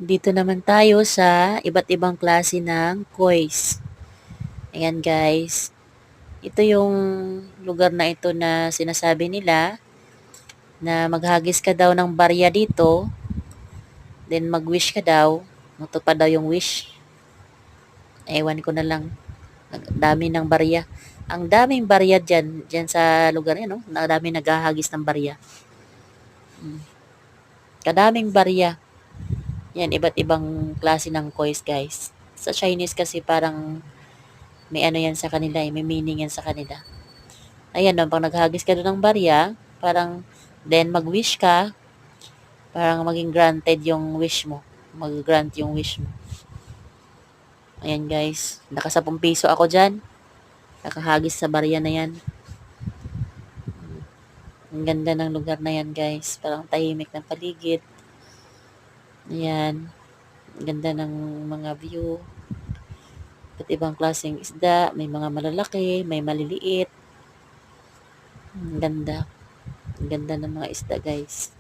Dito naman tayo sa iba't ibang klase ng kois. Ayan guys. Ito yung lugar na ito na sinasabi nila na maghagis ka daw ng barya dito. Then mag-wish ka daw. Matupad daw yung wish. Ewan ko na lang. Ang dami ng barya. Ang daming barya dyan sa lugar yan, no? Ang daming naghahagis ng barya. Kadaming barya. Yan, iba't ibang klase ng kois, guys. Sa Chinese kasi parang may ano yan sa kanila, may meaning yan sa kanila. Ayan, no, pag naghagis ka doon ng barya, parang then mag-wish ka, parang maging granted yung wish mo. Mag-grant yung wish mo. Ayan, guys. Naka 10 piso ako dyan. Nakahagis sa barya na yan. Ang ganda ng lugar na yan, guys. Parang tahimik ng paligid. Ayan. Ang ganda ng mga view. At ibang klaseng isda. May mga malalaki, may maliliit. Ang ganda. Ang ganda ng mga isda, guys.